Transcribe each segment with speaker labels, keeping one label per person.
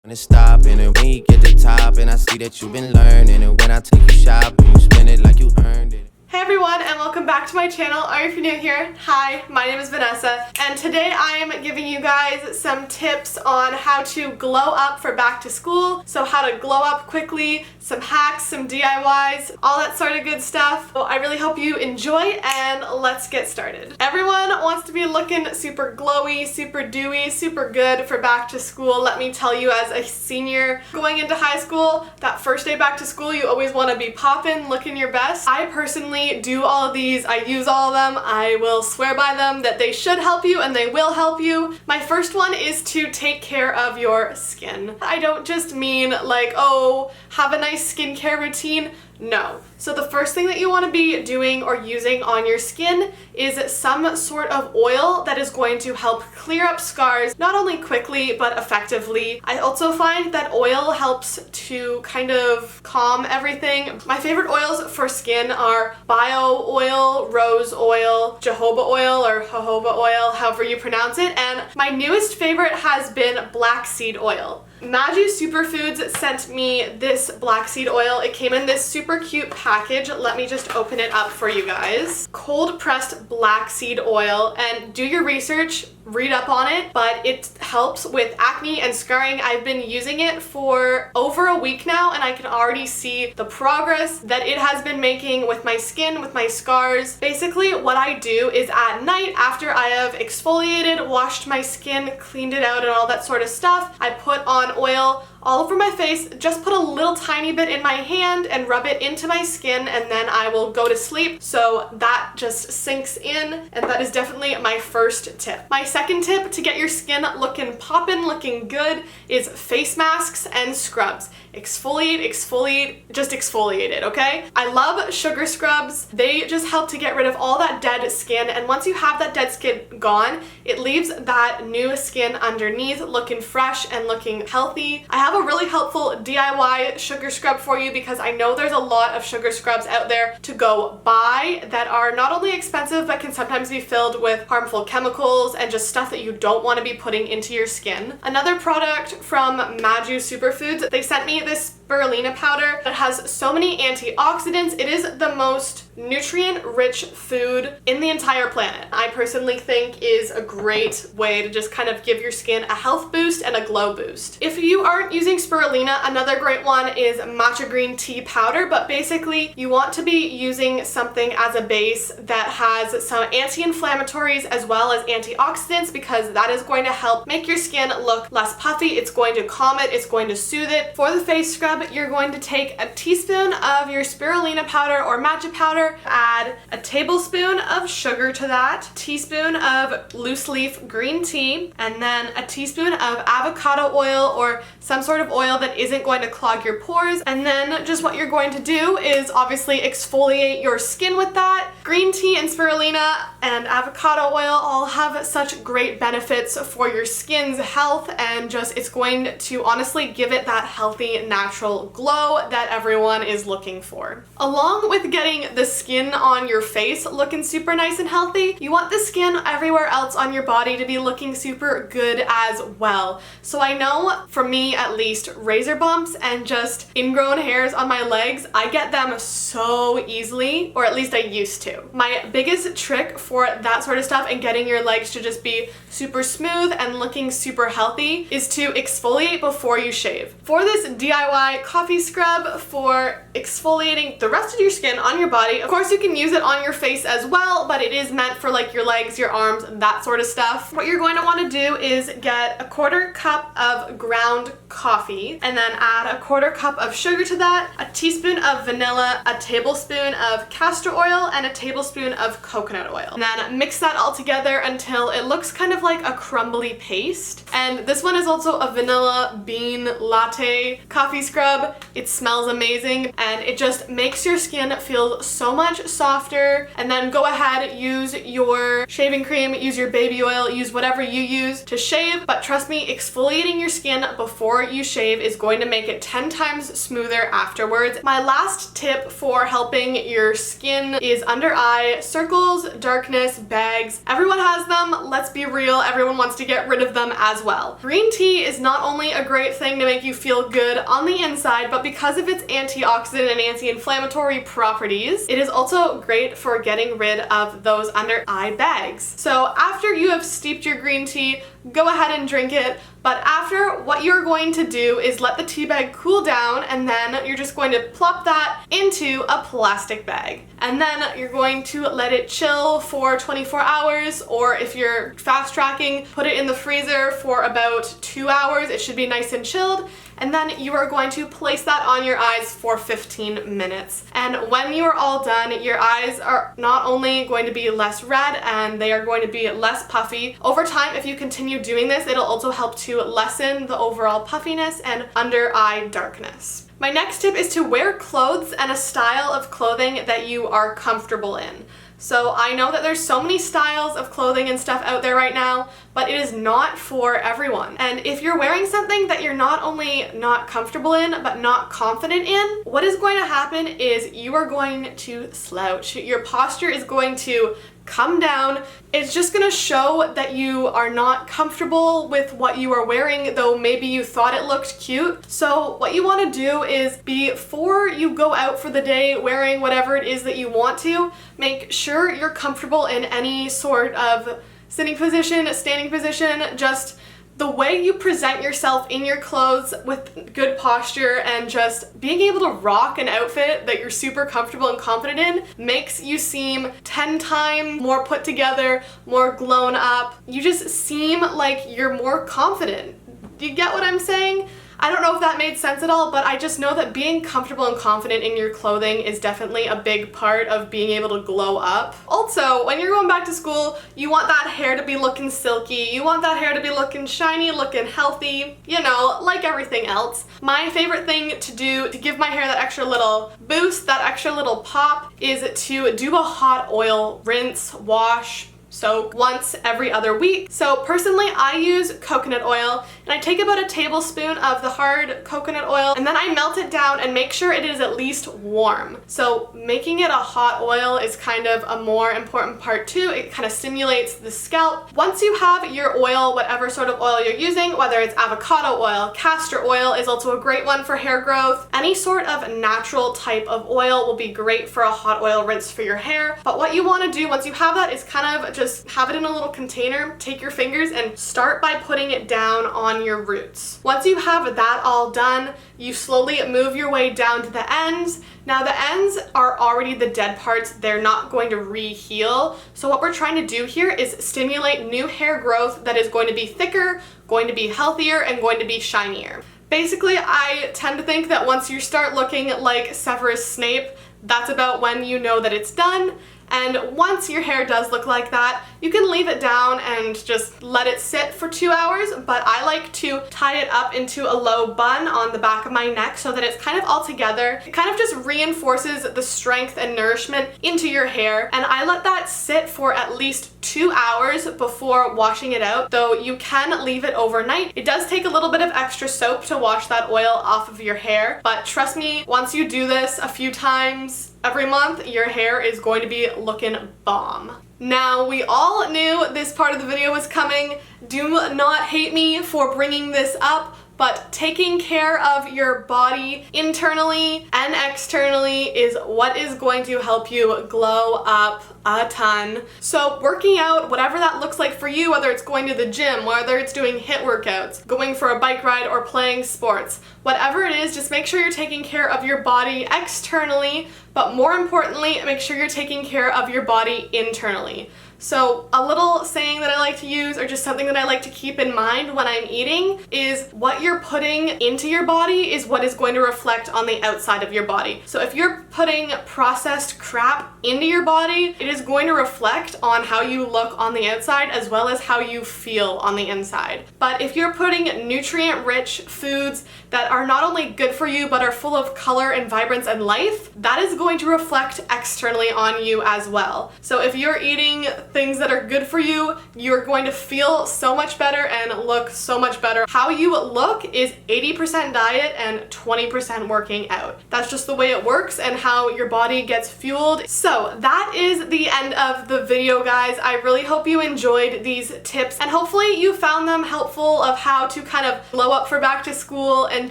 Speaker 1: When it's stopping and when you get to top and I see that you've been learning and when I take you shopping you spend it like you earned it.
Speaker 2: Hey everyone, and welcome back to my channel. Or if you're new here, hi, my name is Vanessa, and today I am giving you guys some tips on how to glow up for back to school. So how to glow up quickly, some hacks, some DIYs, all that sort of good stuff. Well, I really hope you enjoy, and let's get started. Everyone wants to be looking super glowy, super dewy, super good for back to school. Let me tell you, as a senior going into high school, that first day back to school, you always want to be poppin', looking your best. I personally do all of these. I use all of them. I will swear by them that they should help you and they will help you. My first one is to take care of your skin. I don't just mean like, oh, have a nice skincare routine. No. So the first thing that you want to be doing or using on your skin is some sort of oil that is going to help clear up scars, not only quickly but effectively. I also find that oil helps to kind of calm everything. My favorite oils for skin are bio oil, rose oil, jojoba oil, or jojoba oil, however you pronounce it, and my newest favorite has been black seed oil. Maju Superfoods sent me this black seed oil. It came in this super cute package. Let me just open it up for you guys. Cold pressed black seed oil, and do your research, read up on it, but it helps with acne and scarring. I've been using it for over a week now, and I can already see the progress that it has been making with my skin, with my scars. Basically, what I do is at night, after I have exfoliated, washed my skin, cleaned it out and all that sort of stuff, I put on oil all over my face, just put a little tiny bit in my hand and rub it into my skin, and then I will go to sleep. So that just sinks in, and that is definitely my first tip. My second tip to get your skin looking poppin', looking good, is face masks and scrubs. Exfoliate, exfoliate, just exfoliate it, okay? I love sugar scrubs. They just help to get rid of all that dead skin, and once you have that dead skin gone, it leaves that new skin underneath looking fresh and looking healthy. I have a really helpful DIY sugar scrub for you because I know there's a lot of sugar scrubs out there to go buy that are not only expensive but can sometimes be filled with harmful chemicals and just stuff that you don't want to be putting into your skin. Another product from Maju Superfoods, they sent me this Berlina Powder that has so many antioxidants. It is the most nutrient-rich food in the entire planet. I personally think is a great way to just kind of give your skin a health boost and a glow boost. If you aren't using spirulina, another great one is matcha green tea powder, but basically you want to be using something as a base that has some anti-inflammatories as well as antioxidants, because that is going to help make your skin look less puffy. It's going to calm it, it's going to soothe it. For the face scrub, you're going to take a teaspoon of your spirulina powder or matcha powder, add a tablespoon of sugar to that, teaspoon of loose leaf green tea, and then a teaspoon of avocado oil or some sort of oil that isn't going to clog your pores. And then just what you're going to do is obviously exfoliate your skin with that. Green tea and spirulina and avocado oil all have such great benefits for your skin's health, and just it's going to honestly give it that healthy, natural glow that everyone is looking for. Along with getting the skin on your face looking super nice and healthy, you want the skin everywhere else on your body to be looking super good as well. So I know for me at least, razor bumps and just ingrown hairs on my legs, I get them so easily, or at least I used to. My biggest trick for that sort of stuff and getting your legs to just be super smooth and looking super healthy is to exfoliate before you shave. For this DIY coffee scrub for exfoliating the rest of your skin on your body, of course you can use it on your face as well, but it is meant for like your legs, your arms, that sort of stuff. What you're going to want to do is get a 1/4 cup of ground coffee, and then add a 1/4 cup of sugar to that, a teaspoon of vanilla, a tablespoon of castor oil, and a tablespoon of coconut oil. And then mix that all together until it looks kind of like a crumbly paste. And this one is also a vanilla bean latte coffee scrub. It smells amazing, and it just makes your skin feel so much softer. And then go ahead, use your shaving cream, use your baby oil, use whatever you use to shave, but trust me, exfoliating your skin before you shave is going to make it 10 times smoother afterwards. My last tip for helping your skin is under eye circles, dark darkness, bags. Everyone has them. Let's be real, everyone wants to get rid of them as well. Green tea is not only a great thing to make you feel good on the inside, but because of its antioxidant and anti-inflammatory properties, it is also great for getting rid of those under eye bags. So after you have steeped your green tea, go ahead and drink it. But after, what you're going to do is let the tea bag cool down, and then you're just going to plop that into a plastic bag. And then you're going to let it chill for 24 hours, or if you're fast tracking, put it in the freezer for about 2 hours. It should be nice and chilled. And then you are going to place that on your eyes for 15 minutes. And when you are all done, your eyes are not only going to be less red, and they are going to be less puffy. Over time, if you continue doing this, it'll also help to lessen the overall puffiness and under eye darkness. My next tip is to wear clothes and a style of clothing that you are comfortable in. So I know that there's so many styles of clothing and stuff out there right now, but it is not for everyone. And if you're wearing something that you're not only not comfortable in, but not confident in, what is going to happen is you are going to slouch. Your posture is going to come down. It's just gonna show that you are not comfortable with what you are wearing, though maybe you thought it looked cute. So what you wanna do is, before you go out for the day wearing whatever it is that you want to, make sure you're comfortable in any sort of sitting position, standing position, just the way you present yourself in your clothes with good posture and just being able to rock an outfit that you're super comfortable and confident in makes you seem 10 times more put together, more glown up. You just seem like you're more confident. Do you get what I'm saying? I don't know if that made sense at all, but I just know that being comfortable and confident in your clothing is definitely a big part of being able to glow up. Also, when you're going back to school, you want that hair to be looking silky, you want that hair to be looking shiny, looking healthy, you know, like everything else. My favorite thing to do to give my hair that extra little boost, that extra little pop, is to do a hot oil rinse, wash, soak once every other week. So personally, I use coconut oil, and I take about a tablespoon of the hard coconut oil, and then I melt it down and make sure it is at least warm. So making it a hot oil is kind of a more important part too. It kind of stimulates the scalp. Once you have your oil, whatever sort of oil you're using, whether it's avocado oil, castor oil is also a great one for hair growth. Any sort of natural type of oil will be great for a hot oil rinse for your hair. But what you want to do once you have that is kind of just have it in a little container, take your fingers and start by putting it down on your roots. Once you have that all done, you slowly move your way down to the ends. Now the ends are already the dead parts, they're not going to re-heal. So what we're trying to do here is stimulate new hair growth that is going to be thicker, going to be healthier, and going to be shinier. Basically, I tend to think that once you start looking like Severus Snape, that's about when you know that it's done. And once your hair does look like that, you can leave it down and just let it sit for 2 hours, but I like to tie it up into a low bun on the back of my neck so that it's kind of all together. It kind of just reinforces the strength and nourishment into your hair, and I let that sit for at least 2 hours before washing it out, though you can leave it overnight. It does take a little bit of extra soap to wash that oil off of your hair, but trust me, once you do this a few times every month, your hair is going to be looking bomb. Now, we all knew this part of the video was coming. Do not hate me for bringing this up, but taking care of your body internally and externally is what is going to help you glow up a ton. So working out, whatever that looks like for you, whether it's going to the gym, whether it's doing HIIT workouts, going for a bike ride, or playing sports, whatever it is, just make sure you're taking care of your body externally, but more importantly, make sure you're taking care of your body internally. So a little saying that I like to use, or just something that I like to keep in mind when I'm eating, is what you're putting into your body is what is going to reflect on the outside of your body. So if you're putting processed crap into your body, it is going to reflect on how you look on the outside as well as how you feel on the inside. But if you're putting nutrient-rich foods that are not only good for you but are full of color and vibrance and life, that is going to reflect externally on you as well. So if you're eating things that are good for you, you're going to feel so much better and look so much better. How you look is 80% diet and 20% working out. That's just the way it works and how your body gets fueled. So that is the end of the video, guys. I really hope you enjoyed these tips and hopefully you found them helpful of how to kind of glow up for back to school and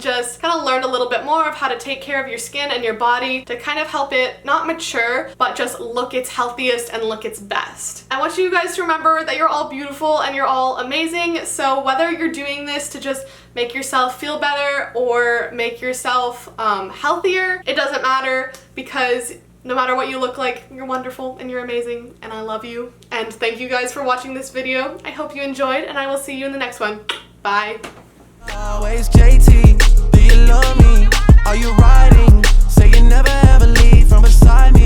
Speaker 2: just kind of learn a little bit more of how to take care of your skin and your body to kind of help it not mature, but just look its healthiest and look its best. I want you guys to remember that you're all beautiful and you're all amazing. So whether you're doing this to just make yourself feel better or make yourself healthier, it doesn't matter, because no matter what you look like, you're wonderful and you're amazing and I love you. And thank you guys for watching this video. I hope you enjoyed and I will see you in the next one. Bye.
Speaker 1: Always JT, do you love me? Are you riding? Say you never ever leave from beside me.